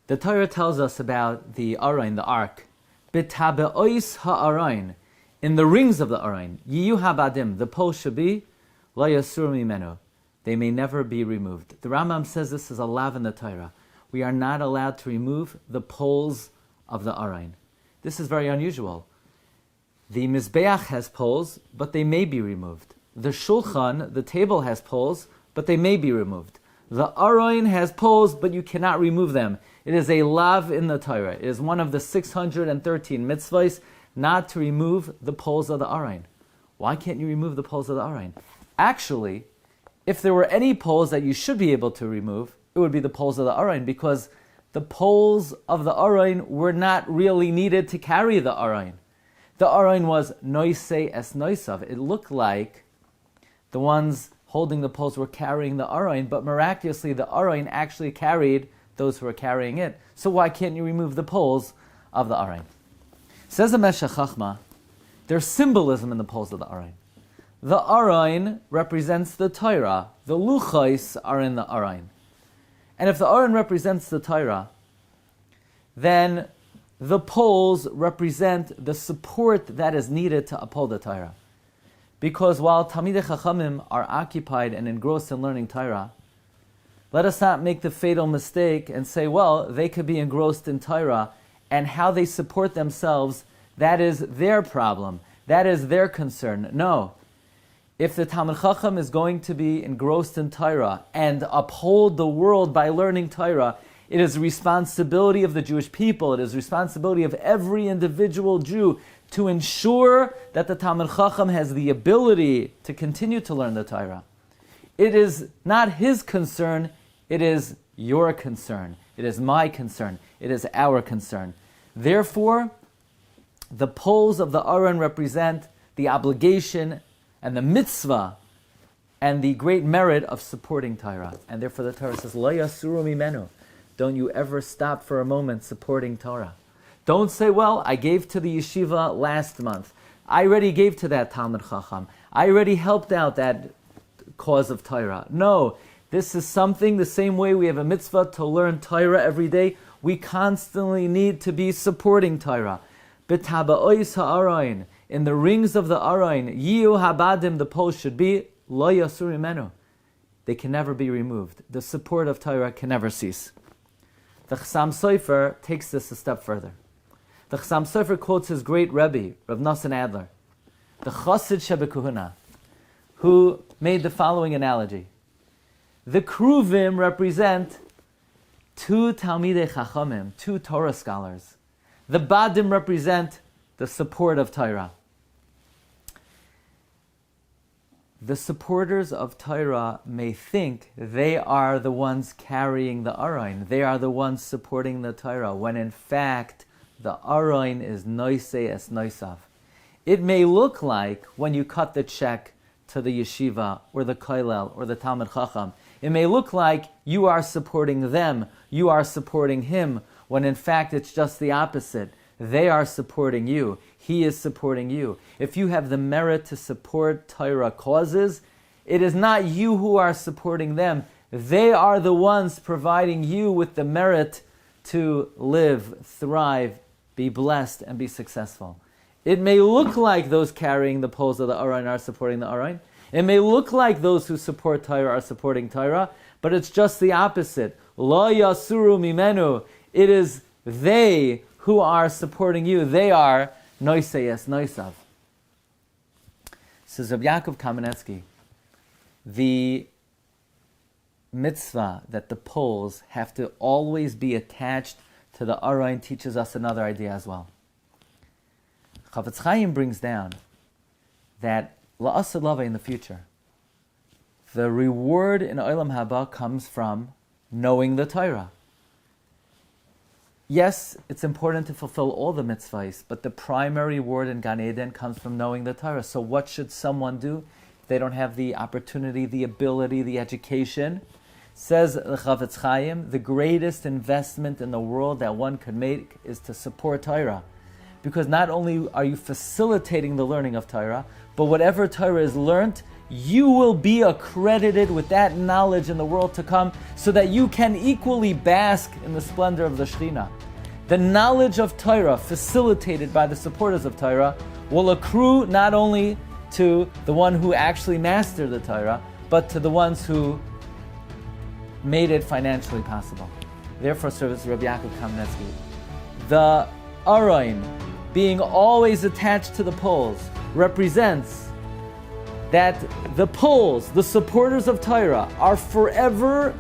The Torah tells us about the Aron, the ark. B'tabe'ois ha'aron, in the rings of the Aron. Yiyu habadim, the pole should be, lo yasur mimenu, they may never be removed. The Rambam says this is a lav in the Torah. We are not allowed to remove the poles of the Aron. This is very unusual. The Mizbeach has poles, but they may be removed. The Shulchan, the table, has poles, but they may be removed. The Aron has poles, but you cannot remove them. It is a lav in the Torah. It is one of the 613 mitzvahs not to remove the poles of the Aron. Why can't you remove the poles of the Aron? Actually, if there were any poles that you should be able to remove, it would be the poles of the Aron, because the poles of the Aron were not really needed to carry the Aron. The Aron was noisei es noisav. It looked like the ones holding the poles were carrying the Aron, but miraculously the Aron actually carried those who were carrying it. So why can't you remove the poles of the Aron? Says the Meshech Chachma, there's symbolism in the poles of the Aron. The Aron represents the Torah. The luchos are in the Aron. And if the Aron represents the Torah, then the poles represent the support that is needed to uphold the Torah. Because while Talmidei Chachamim are occupied and engrossed in learning Torah, let us not make the fatal mistake and say, well, they could be engrossed in Torah, and how they support themselves, that is their problem. That is their concern. No. If the Talmid Chacham is going to be engrossed in Torah and uphold the world by learning Torah, it is the responsibility of the Jewish people, it is the responsibility of every individual Jew to ensure that the Talmid Chacham has the ability to continue to learn the Torah. It is not his concern, it is your concern. It is my concern. It is our concern. Therefore, the poles of the Aron represent the obligation and the mitzvah and the great merit of supporting Torah. And therefore the Torah says, Lo yasuru mimenu. Don't you ever stop for a moment supporting Torah. Don't say, well, I gave to the yeshiva last month. I already gave to that Talmid Chacham. I already helped out that cause of Torah. No, this is something, the same way we have a mitzvah to learn Torah every day, we constantly need to be supporting Torah. B'taba'ois ha'aron, in the rings of the Aron, yiyu habadim, the poles should be, lo yasur mimenu. They can never be removed. The support of Torah can never cease. The Chassam Sofer takes this a step further. The Chassam Sofer quotes his great Rebbe, Rav Nosson Adler, the Chassid Shebekuhuna, who made the following analogy. The Kruvim represent two Talmidei Chachamim, two Torah scholars. The Badim represent the support of Torah. The supporters of Torah may think they are the ones carrying the Aron. They are the ones supporting the Torah, when in fact the Aron is noisei es noisav. It may look like when you cut the check to the yeshiva or the kollel or the Talmid Chacham, it may look like you are supporting them, you are supporting him, when in fact it's just the opposite. They are supporting you. He is supporting you. If you have the merit to support Torah causes, it is not you who are supporting them. They are the ones providing you with the merit to live, thrive, be blessed, and be successful. It may look like those carrying the poles of the Aron are supporting the Aron. It may look like those who support Torah are supporting Torah, but it's just the opposite. Lo yasuru mimenu. It is they who are supporting you. They are noisei es noisav. Says Rabbi Yaakov Kamenetsky, the mitzvah that the poles have to always be attached to the Aron teaches us another idea as well. Chavetz Chaim brings down that la'asad lava in the future, the reward in Olam Haba comes from knowing the Torah. Yes, it's important to fulfill all the mitzvahs, but the primary reward in Gan Eden comes from knowing the Torah. So what should someone do if they don't have the opportunity, the ability, the education? Says Chavetz Chaim, the greatest investment in the world that one could make is to support Torah. Because not only are you facilitating the learning of Torah, but whatever Torah is learnt, you will be accredited with that knowledge in the world to come, so that you can equally bask in the splendor of the Shekhinah. The knowledge of Torah, facilitated by the supporters of Torah, will accrue not only to the one who actually mastered the Torah, but to the ones who made it financially possible. Therefore, serves Rabbi Yaakov Kamenetsky, the Aron being always attached to the poles represents that the poles, the supporters of Torah, are forever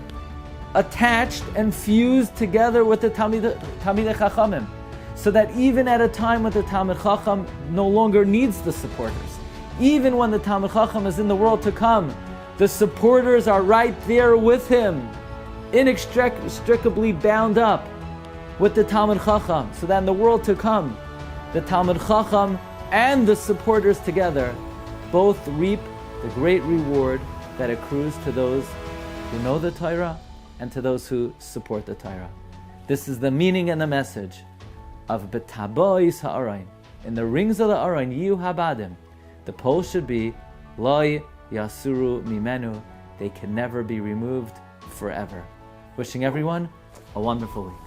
attached and fused together with the Talmidei Chachamim, so that even at a time when the Talmid Chacham no longer needs the supporters, even when the Talmid Chacham is in the world to come, the supporters are right there with him, inextricably bound up with the Talmid Chacham, so that in the world to come, the Talmid Chacham and the supporters together both reap the great reward that accrues to those who know the Torah and to those who support the Torah. This is the meaning and the message of B'tabois ha'arayin. In the rings of the Arayin, Yiyu Habadim, the pole should be Loi Yasuru Mimenu. They can never be removed forever. Wishing everyone a wonderful week.